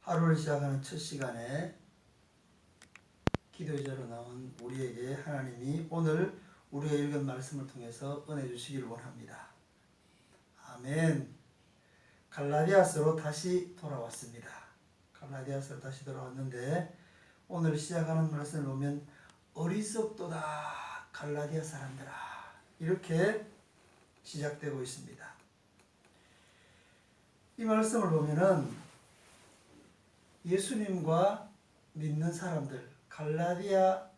하루를 시작하는 첫 시간에 기도의자로 나온 우리에게 하나님이 오늘 우리가 읽은 말씀을 통해서 은혜 주시기를 원합니다. 아멘. 갈라디아서로 다시 돌아왔습니다. 갈라디아서로 다시 돌아왔는데 오늘 시작하는 말씀을 보면 어리석도다 갈라디아 사람들아 이렇게 시작되고 있습니다. 이 말씀을 보면은 예수님과 믿는 사람들, 갈라디아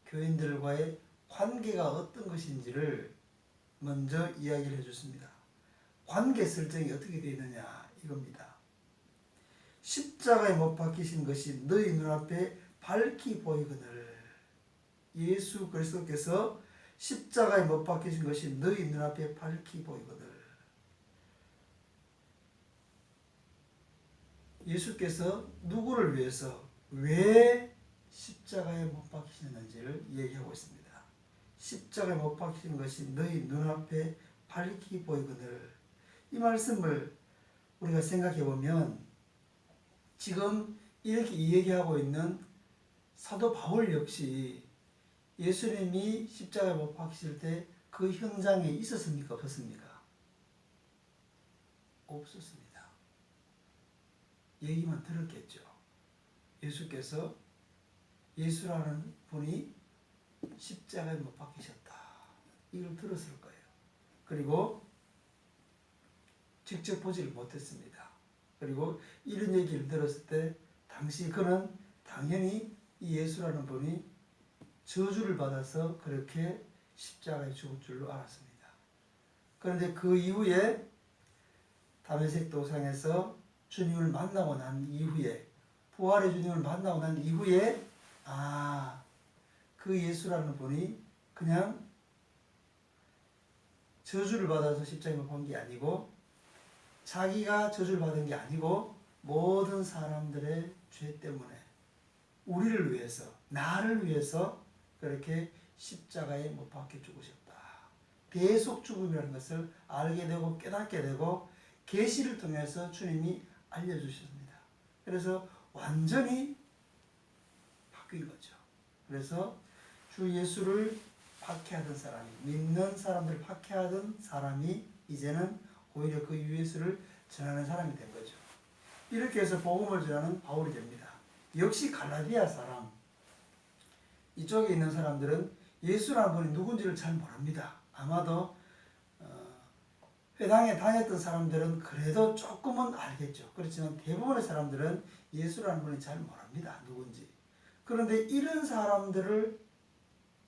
교인들과의 관계가 어떤 것인지를 먼저 이야기를 해줬습니다. 관계 설정이 어떻게 되어 있느냐 이겁니다. 십자가에 못 박히신 것이 너희 눈앞에 밝히 보이거늘. 예수 그리스도께서 십자가에 못 박히신 것이 너희 눈앞에 밝히 보이거늘. 예수께서 누구를 위해서 왜 십자가에 못 박히셨는지를 얘기하고 있습니다. 십자가에 못 박히신 것이 너희 눈앞에 밝히 보이거늘. 이 말씀을 우리가 생각해 보면 지금 이렇게 얘기하고 있는 사도 바울 역시 예수님이 십자가에 못 박히실 때 그 현장에 있었습니까? 없었습니까? 없었습니다. 얘기만 들었겠죠. 예수께서 예수라는 분이 십자가에 못 박히셨다. 이걸 들었을 거예요. 그리고 직접 보지를 못했습니다. 그리고 이런 얘기를 들었을 때 당시 그는 당연히 이 예수라는 분이 저주를 받아서 그렇게 십자가에 죽을 줄로 알았습니다. 그런데 그 이후에 다메섹 도상에서 주님을 만나고 난 이후에 부활의 주님을 만나고 난 이후에 그 예수라는 분이 그냥 저주를 받아서 십자가에 못 박힌 게 아니고 자기가 저주를 받은 게 아니고 모든 사람들의 죄 때문에 우리를 위해서 나를 위해서 그렇게 십자가에 못 박혀 죽으셨다. 대속 죽음이라는 것을 알게 되고 깨닫게 되고 계시를 통해서 주님이 알려주셨습니다. 그래서 완전히 바뀐 거죠. 그래서 주 예수를 박해하던 사람이 믿는 사람들을 박해하던 사람이 이제는 오히려 그 예수를 전하는 사람이 된 거죠. 이렇게 해서 복음을 전하는 바울이 됩니다. 역시 갈라디아 사람 이쪽에 있는 사람들은 예수라는 분이 누군지를 잘 모릅니다. 아마도 회당에 다녔던 사람들은 그래도 조금은 알겠죠. 그렇지만 대부분의 사람들은 예수라는 분이 잘 모릅니다. 누군지. 그런데 이런 사람들을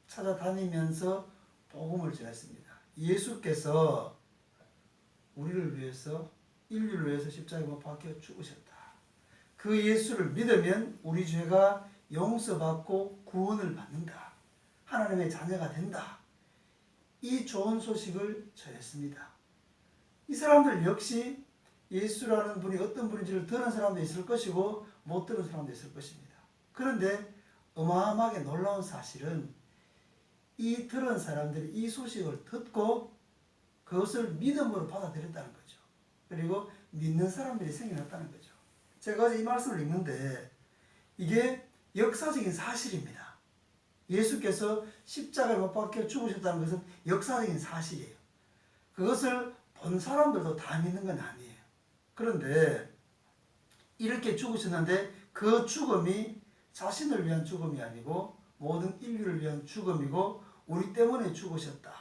찾아다니면서 복음을 전했습니다. 예수께서 우리를 위해서 인류를 위해서 십자가에 못 박혀 죽으셨다. 그 예수를 믿으면 우리 죄가 용서받고 구원을 받는다. 하나님의 자녀가 된다. 이 좋은 소식을 전했습니다. 이 사람들 역시 예수라는 분이 어떤 분인지를 들은 사람도 있을 것이고 못 들은 사람도 있을 것입니다. 그런데 어마어마하게 놀라운 사실은 이 들은 사람들이 이 소식을 듣고 그것을 믿음으로 받아들였다는 거죠. 그리고 믿는 사람들이 생겨났다는 거죠. 제가 어제 이 말씀을 읽는데 이게 역사적인 사실입니다. 예수께서 십자가에 못 박혀 죽으셨다는 것은 역사적인 사실이에요. 그것을 본 사람들도 다 믿는 건 아니에요. 그런데 이렇게 죽으셨는데 그 죽음이 자신을 위한 죽음이 아니고 모든 인류를 위한 죽음이고 우리 때문에 죽으셨다.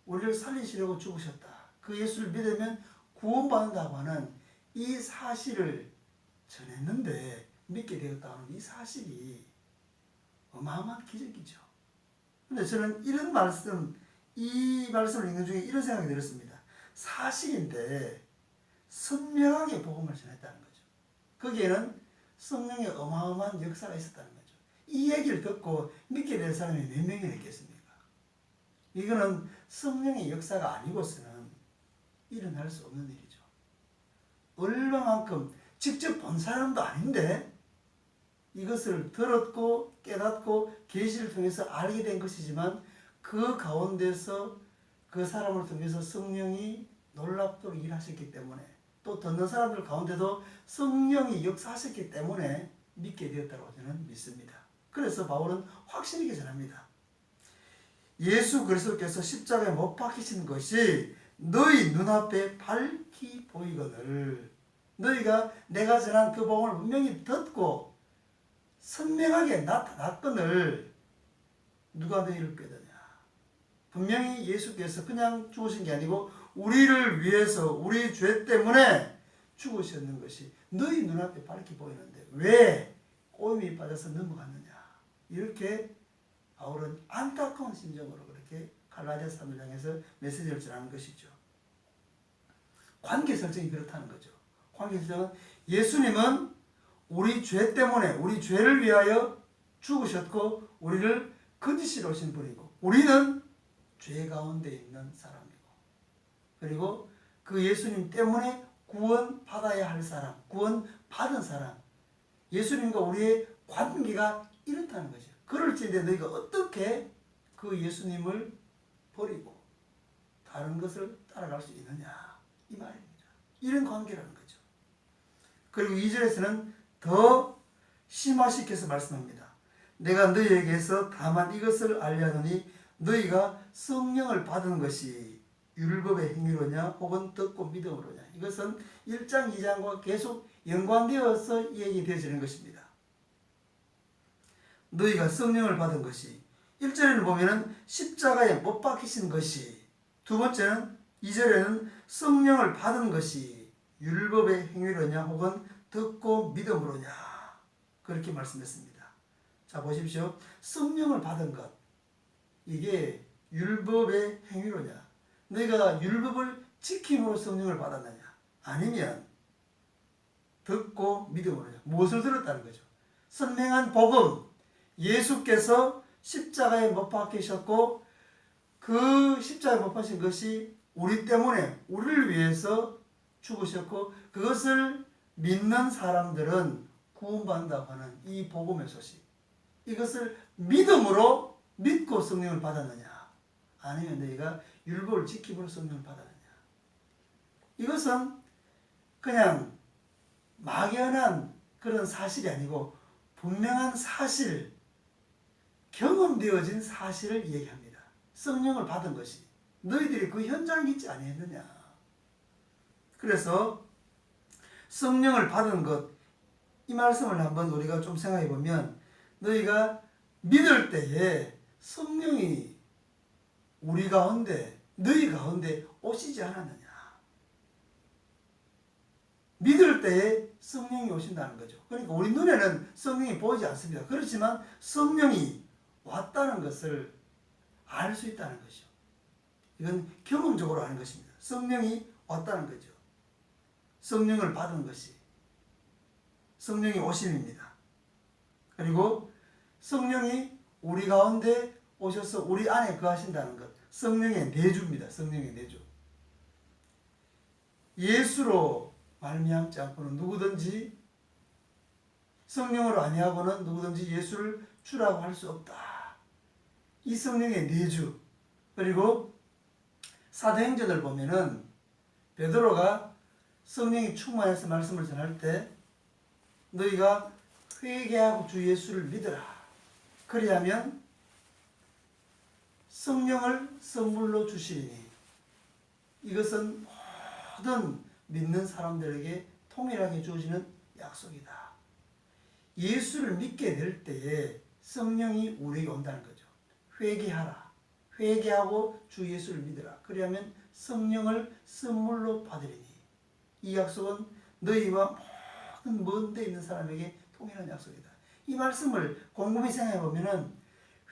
우리를 살리시려고 죽으셨다. 그 예수를 믿으면 구원받는다고 하는 이 사실을 전했는데 믿게 되었다는 이 사실이 어마어마한 기적이죠. 그런데 저는 이런 말씀, 이 말씀을 읽는 중에 이런 생각이 들었습니다. 사실인데 선명하게 복음을 전했다는 거죠. 거기에는 성령의 어마어마한 역사가 있었다는 거죠. 이 얘기를 듣고 믿게 될 사람이 몇 명이나 있겠습니까? 이거는 성령의 역사가 아니고서는 일어날 수 없는 일이죠. 얼마만큼 직접 본 사람도 아닌데 이것을 들었고 깨닫고 계시를 통해서 알게 된 것이지만 그 가운데서 그 사람을 통해서 성령이 놀랍도록 일하셨기 때문에 또 듣는 사람들 가운데도 성령이 역사하셨기 때문에 믿게 되었다고 저는 믿습니다. 그래서 바울은 확신 있게 전합니다. 예수 그리스도께서 십자가에 못 박히신 것이 너희 눈앞에 밝히 보이거늘 너희가 내가 전한 그 복음을 분명히 듣고 선명하게 나타났거늘 누가 너희를 꾀더냐. 분명히 예수께서 그냥 죽으신 게 아니고 우리를 위해서 우리 죄 때문에 죽으셨는 것이 너희 눈앞에 밝히 보이는데 왜 꼬임이 빠져서 넘어갔느냐. 이렇게 바울은 안타까운 심정으로 그렇게 갈라디아 3장에서 메시지를 전하는 것이죠. 관계 설정이 그렇다는 거죠. 관계 설정은 예수님은 우리 죄 때문에 우리 죄를 위하여 죽으셨고 우리를 건지시러 오신 분이고 우리는 죄 가운데 있는 사람이고 그리고 그 예수님 때문에 구원 받아야 할 사람, 구원 받은 사람, 예수님과 우리의 관계가 이렇다는 거죠. 그럴지인데 너희가 어떻게 그 예수님을 버리고 다른 것을 따라갈 수 있느냐 이 말입니다. 이런 관계라는 거죠. 그리고 2절에서는 더 심화시켜서 말씀합니다. 내가 너희에게서 다만 이것을 알려하노니 너희가 성령을 받은 것이 율법의 행위로냐 혹은 듣고 믿음으로냐. 이것은 1장 2장과 계속 연관되어서 얘기되어지는 것입니다. 너희가 성령을 받은 것이 1절에는 보면은 십자가에 못 박히신 것이 두 번째는 2절에는 성령을 받은 것이 율법의 행위로냐 혹은 듣고 믿음으로냐 그렇게 말씀했습니다. 자 보십시오. 성령을 받은 것 이게 율법의 행위로냐 너희가 율법을 지킴으로 성령을 받았느냐 아니면 듣고 믿음으로냐 무엇을 들었다는 거죠. 선명한 복음 예수께서 십자가에 못 박히셨고 그 십자가에 못 박히신 것이 우리 때문에 우리를 위해서 죽으셨고 그것을 믿는 사람들은 구원받는다고 하는 이 복음의 소식 이것을 믿음으로 믿고 성령을 받았느냐 아니면 너희가 율법을 지킴으로 성령을 받았느냐 이것은 그냥 막연한 그런 사실이 아니고 분명한 사실 경험되어진 사실을 얘기합니다. 성령을 받은 것이 너희들이 그 현장에 있지 아니했느냐. 그래서 성령을 받은 것 이 말씀을 한번 우리가 좀 생각해 보면 너희가 믿을 때에 성령이 우리 가운데 너희 가운데 오시지 않았느냐. 믿을 때에 성령이 오신다는 거죠. 그러니까 우리 눈에는 성령이 보이지 않습니다. 그렇지만 성령이 왔다는 것을 알 수 있다는 것이죠. 이건 경험적으로 아는 것입니다. 성령이 왔다는 거죠. 성령을 받은 것이 성령이 오심입니다. 그리고 성령이 우리 가운데 오셔서 우리 안에 거하신다는 것. 성령의 내주입니다. 성령의 내주. 예수로 말미암지 않고는 누구든지 성령으로 아니하고는 누구든지 예수를 주라고 할 수 없다. 이 성령의 내주. 그리고 사도행전을 보면은 베드로가 성령이 충만해서 말씀을 전할 때 너희가 회개하고 주 예수를 믿으라. 그리하면 성령을 선물로 주시리니 이것은 모든 믿는 사람들에게 통일하게 주어지는 약속이다. 예수를 믿게 될 때에 성령이 우리에게 온다는 거죠. 회개하라. 회개하고 주 예수를 믿으라. 그리하면 성령을 선물로 받으리니 이 약속은 너희와 모든 먼 데 있는 사람에게 통일한 약속이다. 이 말씀을 곰곰이 생각해 보면은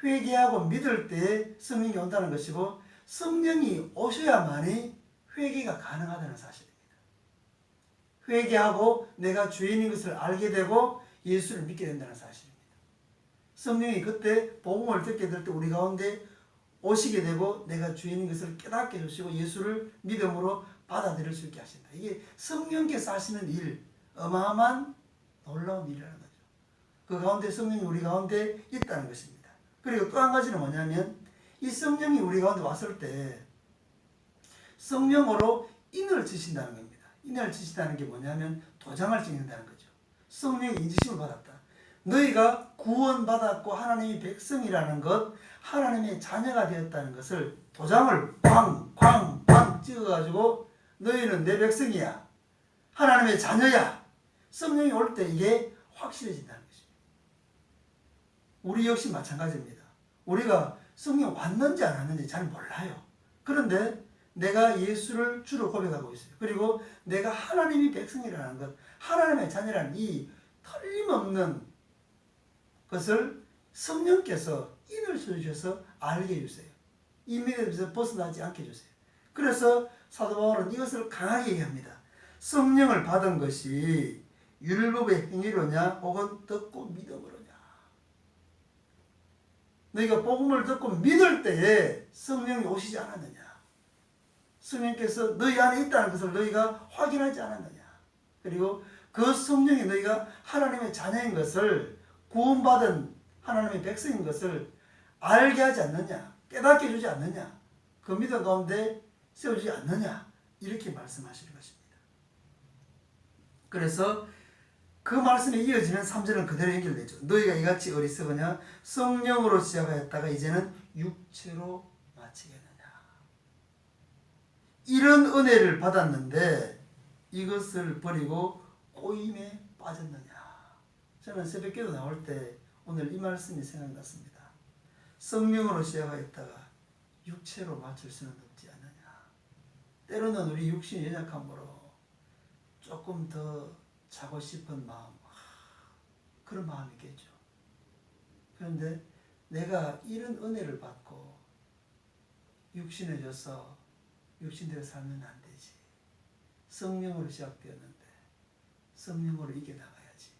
회개하고 믿을 때에 성령이 온다는 것이고 성령이 오셔야만이 회개가 가능하다는 사실입니다. 회개하고 내가 죄인인 것을 알게 되고 예수를 믿게 된다는 사실입니다. 성령이 그때 복음을 듣게 될 때 우리 가운데 오시게 되고 내가 죄인인 것을 깨닫게 해주시고 예수를 믿음으로 받아들일 수 있게 하신다. 이게 성령께서 하시는 일, 어마어마한 놀라운 일이라는 거죠. 그 가운데 성령이 우리 가운데 있다는 것입니다. 그리고 또 한 가지는 뭐냐면 이 성령이 우리 가운데 왔을 때 성령으로 인을 치신다는 겁니다. 인을 지시다는 게 뭐냐면 도장을 찍는다는 거죠. 성령의 인지심을 받았다. 너희가 구원받았고 하나님의 백성이라는 것, 하나님의 자녀가 되었다는 것을 도장을 꽝꽝꽝 찍어가지고 너희는 내 백성이야. 하나님의 자녀야. 성령이 올 때 이게 확실해진다는 것입니다. 우리 역시 마찬가지입니다. 우리가 성령 왔는지 안 왔는지 잘 몰라요. 그런데 내가 예수를 주로 고백하고 있어요. 그리고 내가 하나님의 백성이라는 것, 하나님의 자녀라는 이 틀림없는 것을 성령께서 인을 써주셔서 알게 해주세요. 이 믿음에서 벗어나지 않게 해주세요. 그래서 사도 바울은 이것을 강하게 얘기합니다. 성령을 받은 것이 율법의 행위로냐 혹은 듣고 믿음으로냐. 너희가 복음을 듣고 믿을 때에 성령이 오시지 않았느냐. 성령께서 너희 안에 있다는 것을 너희가 확인하지 않았느냐. 그리고 그 성령이 너희가 하나님의 자녀인 것을, 구원받은 하나님의 백성인 것을 알게 하지 않느냐, 깨닫게 해주지 않느냐, 그 믿음 가운데 세우지 않느냐, 이렇게 말씀하시는 것입니다. 그래서 그 말씀에 이어지는 3절은 그대로 연결되죠. 너희가 이같이 어리석으냐 성령으로 시작하였다가 이제는 육체로 마치겠느냐. 이런 은혜를 받았는데 이것을 버리고 꼬임에 빠졌느냐. 저는 새벽기도 나올 때 오늘 이 말씀이 생각났습니다. 성령으로 시작하였다가 육체로 마칠 수는 없지 않느냐. 때로는 우리 육신이 연약함으로 조금 더 자고 싶은 마음, 그런 마음이 있겠죠. 그런데 내가 이런 은혜를 받고 육신에 져서 육신대로 살면 안 되지. 성령으로 시작되었는데 성령으로 이겨나가야지.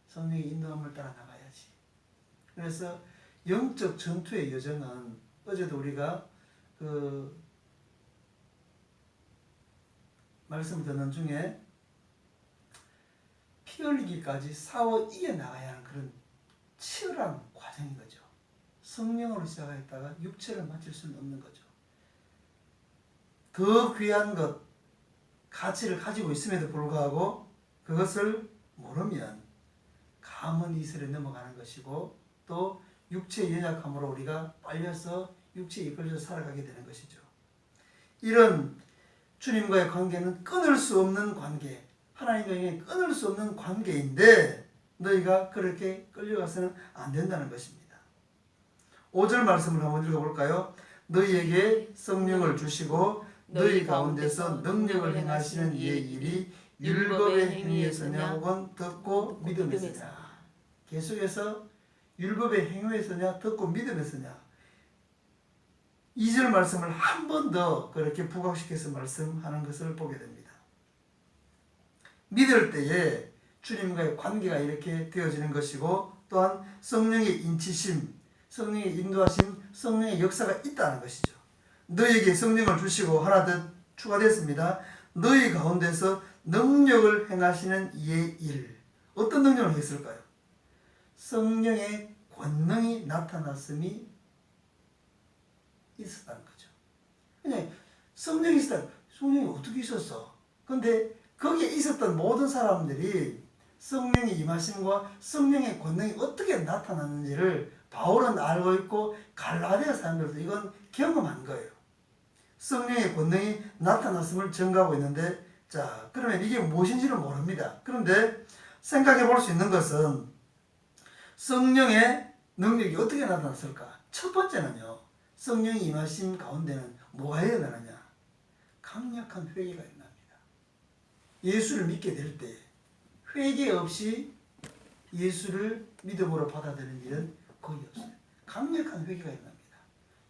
성령의 인도함을 따라 나가야지. 그래서 영적 전투의 여정은, 어제도 우리가 그 말씀 듣는 중에 피 흘리기까지 싸워 이겨나가야 하는 그런 치열한 과정인 거죠. 성령으로 시작했다가 육체를 마칠 수는 없는 거죠. 더 귀한 것, 가치를 가지고 있음에도 불구하고 그것을 모르면 감은 이슬에 넘어가는 것이고, 또 육체의 연약함으로 우리가 빨려서 육체에 이끌려서 살아가게 되는 것이죠. 이런 주님과의 관계는 끊을 수 없는 관계, 하나님과의 끊을 수 없는 관계인데 너희가 그렇게 끌려가서는 안 된다는 것입니다. 5절 말씀을 한번 읽어볼까요? 너희에게 성령을 주시고 너희 가운데서 능력을 행하시는 이의 일이 율법의 행위에서냐 혹은 듣고 믿음에서냐. 계속해서 율법의 행위에서냐 듣고 믿음에서냐. 2절 말씀을 한 번 더 그렇게 부각시켜서 말씀하는 것을 보게 됩니다. 믿을 때에 주님과의 관계가 이렇게 되어지는 것이고, 또한 성령의 인치심, 성령의 인도하심, 성령의 역사가 있다는 것이죠. 너희에게 성령을 주시고 하나 더 추가됐습니다. 너희 가운데서 능력을 행하시는 이의 일. 어떤 능력을 했을까요? 성령의 권능이 나타났음이 있었다는 거죠. 그냥 성령이 있었다. 성령이 어떻게 있었어? 근데 거기에 있었던 모든 사람들이 성령의 임하심과 성령의 권능이 어떻게 나타났는지를 바울은 알고 있고 갈라디아 사람들도 이건 경험한 거예요. 성령의 권능이 나타났음을 증거하고 있는데, 자, 그러면 이게 무엇인지를 모릅니다. 그런데 생각해 볼 수 있는 것은 성령의 능력이 어떻게 나타났을까? 첫 번째는요, 성령이 임하심 가운데는 뭐가 일어나느냐? 강력한 회개가 일어납니다. 예수를 믿게 될 때 회개 없이 예수를 믿음으로 받아들이는 일은 거의 없어요. 강력한 회개가 일어납니다.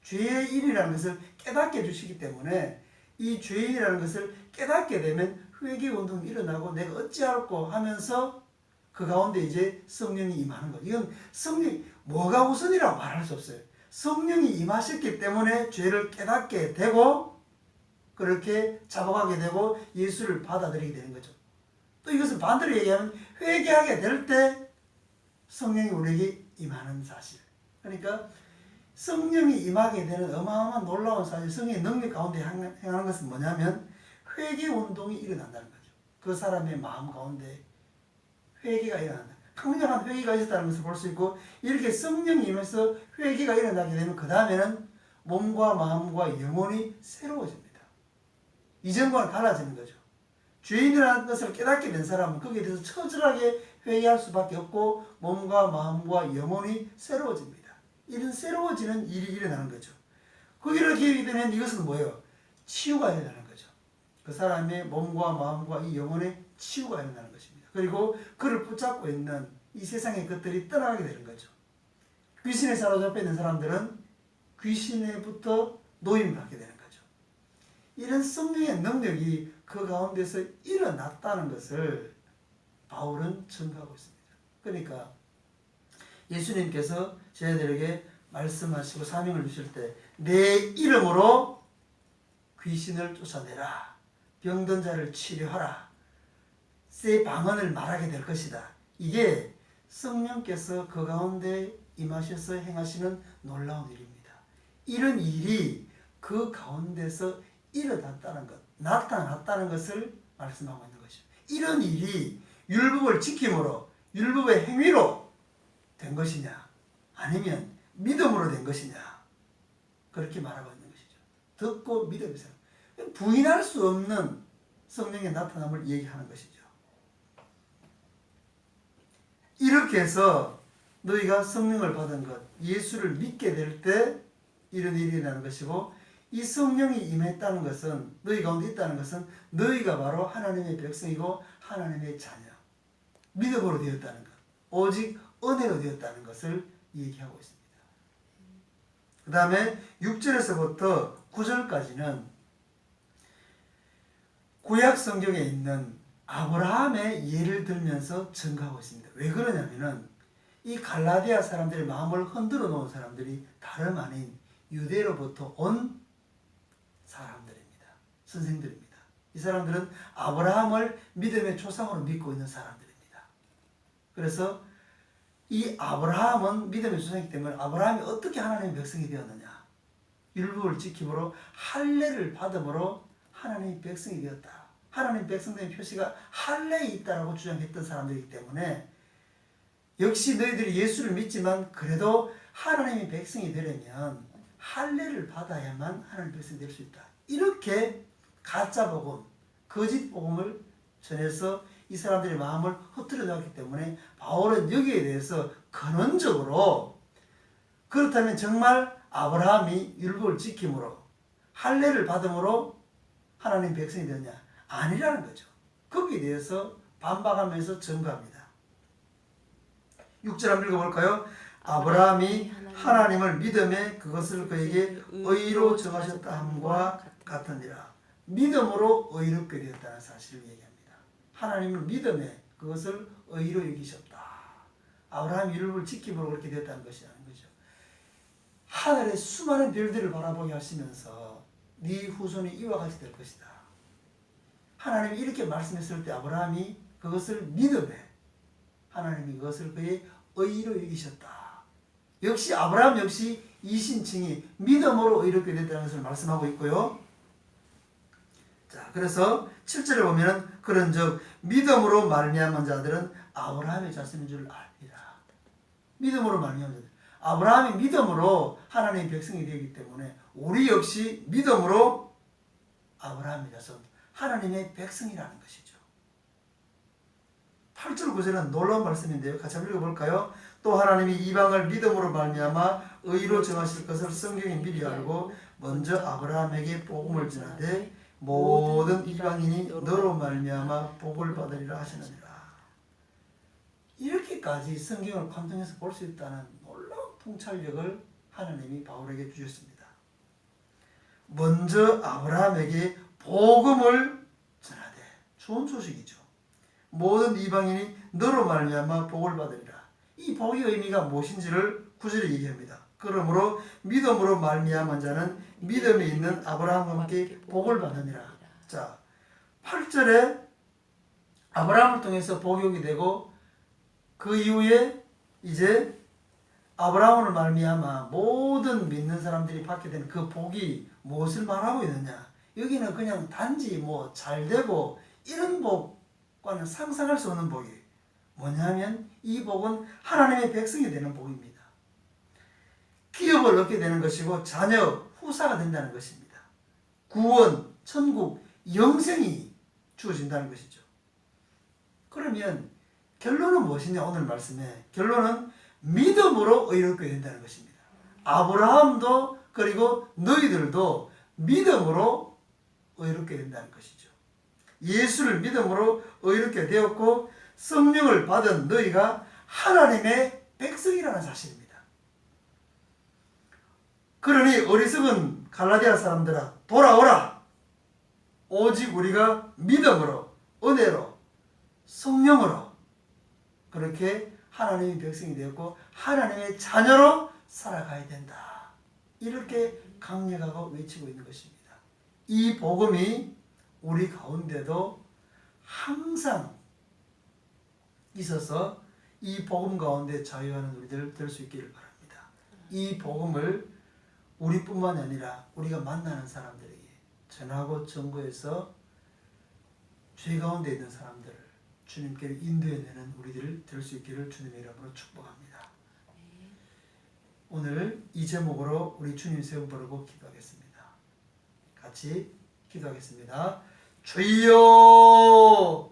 죄의 일이라는 것을 깨닫게 해주시기 때문에 이 죄인이라는 것을 깨닫게 되면 회개 운동이 일어나고 내가 어찌할꼬 하면서 그 가운데 이제 성령이 임하는 거예요. 이건 성령이 뭐가 우선이라고 말할 수 없어요. 성령이 임하셨기 때문에 죄를 깨닫게 되고 그렇게 잡아가게 되고 예수를 받아들이게 되는 거죠. 또 이것을 반대로 얘기하면 회개하게 될 때 성령이 우리에게 임하는 사실. 그러니까 성령이 임하게 되는 어마어마한 놀라운 사실, 성령의 능력 가운데 행하는 것은 뭐냐면 회개 운동이 일어난다는 거죠. 그 사람의 마음 가운데 회개가 일어난다. 강력한 회개가 있었다는 것을 볼 수 있고, 이렇게 성령이 임해서 회개가 일어나게 되면 그 다음에는 몸과 마음과 영혼이 새로워집니다. 이전과는 달라지는 거죠. 죄인이라는 것을 깨닫게 된 사람은 거기에 대해서 처절하게 회개할 수밖에 없고 몸과 마음과 영혼이 새로워집니다. 이런 새로워지는 일이 일어나는 거죠. 거기를 기회하게 되면 이것은 뭐예요? 치유가 일어나는 거죠. 그 사람의 몸과 마음과 이 영혼의 치유가 일어나는 것입니다. 그리고 그를 붙잡고 있는 이 세상의 것들이 떠나게 되는 거죠. 귀신에 사로잡혀 있는 사람들은 귀신에부터 노임을 하게 되는 거죠. 이런 성령의 능력이 그 가운데서 일어났다는 것을 바울은 증거하고 있습니다. 그러니까 예수님께서 저희들에게 말씀하시고 사명을 주실 때 내 이름으로 귀신을 쫓아내라, 병든 자를 치료하라, 새 방언을 말하게 될 것이다. 이게 성령께서 그 가운데 임하셔서 행하시는 놀라운 일입니다. 이런 일이 그 가운데서 일어났다는 것, 나타났다는 것을 말씀하고 있는 것이죠. 이런 일이 율법을 지킴으로, 율법의 행위로 된 것이냐, 아니면 믿음으로 된 것이냐, 그렇게 말하고 있는 것이죠. 듣고 믿음이세요. 부인할 수 없는 성령의 나타남을 얘기하는 것이죠. 이렇게 해서 너희가 성령을 받은 것, 예수를 믿게 될 때 이런 일이 일어나는 것이고, 이 성령이 임했다는 것은, 너희 가운데 있다는 것은 너희가 바로 하나님의 백성이고 하나님의 자녀, 믿음으로 되었다는 것, 오직 은혜로 되었다는 것을 얘기하고 있습니다. 그 다음에 6절에서부터 9절까지는 구약 성경에 있는 아브라함의 예를 들면서 증거하고 있습니다. 왜 그러냐면은 이 갈라디아 사람들의 마음을 흔들어 놓은 사람들이 다름 아닌 유대로부터 온 사람들입니다. 선생들입니다. 이 사람들은 아브라함을 믿음의 조상으로 믿고 있는 사람들입니다. 그래서 이 아브라함은 믿음의 조상이기 때문에 아브라함이 어떻게 하나님의 백성이 되었느냐? 율법을 지킴으로 할례를 받음으로 하나님의 백성이 되었다. 하나님의 백성된 표시가 할례에 있다라고 주장했던 사람들이기 때문에 역시 너희들이 예수를 믿지만 그래도 하나님의 백성이 되려면 할례를 받아야만 하나님의 백성이 될 수 있다. 이렇게 가짜 복음, 거짓 복음을 전해서 이 사람들의 마음을 흐트려 놓았기 때문에 바울은 여기에 대해서 근원적으로 그렇다면 정말 아브라함이 율법을 지킴으로 할례를 받음으로 하나님 백성이 되느냐? 아니라는 거죠. 거기에 대해서 반박하면서 증거합니다. 6절 한번 읽어볼까요? 아브라함이 하나님을 믿음에 그것을 그에게 의로 정하셨다 함과 같으니라. 믿음으로 의롭게 되었다는 사실을 얘기합니다. 하나님을 믿음에 그것을 의로 여기셨다. 아브라함이 율법을 지킴으로 그렇게 되었다는 것이 아닌 거죠. 하늘의 수많은 별들을 바라보게 하시면서 네 후손이 이와 같이 될 것이다. 하나님이 이렇게 말씀했을 때 아브라함이 그것을 믿음에 하나님이 그것을 그의 의로 여기셨다. 역시 아브라함 역시 이신칭이 믿음으로 의롭게 됐다는 것을 말씀하고 있고요. 자, 그래서 7절에 보면은 그런즉 믿음으로 말미암은 자들은 아브라함의 자손인 줄 압니다. 믿음으로 말미암은 자들. 아브라함이 믿음으로 하나님의 백성이 되기 때문에 우리 역시 믿음으로 아브라함의 자손, 하나님의 백성이라는 것이죠. 8절 9절은 놀라운 말씀인데요. 같이 한번 읽어볼까요? 또 하나님이 이방을 믿음으로 말미암아 의로 정하실 것을 성경에 미리 알고 먼저 아브라함에게 복음을 전하되 모든 이방인이 너로 말미암아 복을 받으리라 하시느니라. 이렇게까지 성경을 관통해서 볼 수 있다는 놀라운 통찰력을 하나님이 바울에게 주셨습니다. 먼저 아브라함에게 복음을 전하되, 좋은 소식이죠. 모든 이방인이 너로 말미암아 복을 받으리라. 이 복의 의미가 무엇인지를 9절에 얘기합니다. 그러므로 믿음으로 말미암은 자는 믿음이 있는 아브라함과 함께 복을 받느니라. 자, 8절에 아브라함을 통해서 복이 오게 되고 그 이후에 이제 아브라함을 말미암아 모든 믿는 사람들이 받게 되는 그 복이 무엇을 말하고 있느냐? 여기는 그냥 단지 뭐 잘되고 이런 복 과는 상상할 수 없는 복이 뭐냐면 이 복은 하나님의 백성이 되는 복입니다. 기업을 얻게 되는 것이고 자녀, 후사가 된다는 것입니다. 구원, 천국, 영생이 주어진다는 것이죠. 그러면 결론은 무엇이냐? 오늘 말씀에 결론은 믿음으로 의롭게 된다는 것입니다. 아브라함도 그리고 너희들도 믿음으로 의롭게 된다는 것이죠. 예수를 믿음으로 의롭게 되었고 성령을 받은 너희가 하나님의 백성이라는 사실입니다. 그러니 어리석은 갈라디아 사람들아 돌아오라. 오직 우리가 믿음으로 은혜로 성령으로 그렇게 하나님의 백성이 되었고 하나님의 자녀로 살아가야 된다. 이렇게 강력하고 외치고 있는 것입니다. 이 복음이 우리 가운데도 항상 있어서 이 복음 가운데 자유하는 우리들 될 수 있기를 바랍니다. 이 복음을 우리뿐만이 아니라 우리가 만나는 사람들에게 전하고 전거해서 죄 가운데 있는 사람들을 주님께로 인도해내는 우리들 될 수 있기를 주님의 이름으로 축복합니다. 오늘 이 제목으로 우리 주님 세움 부르고 기도하겠습니다. 같이 기도하겠습니다. 주여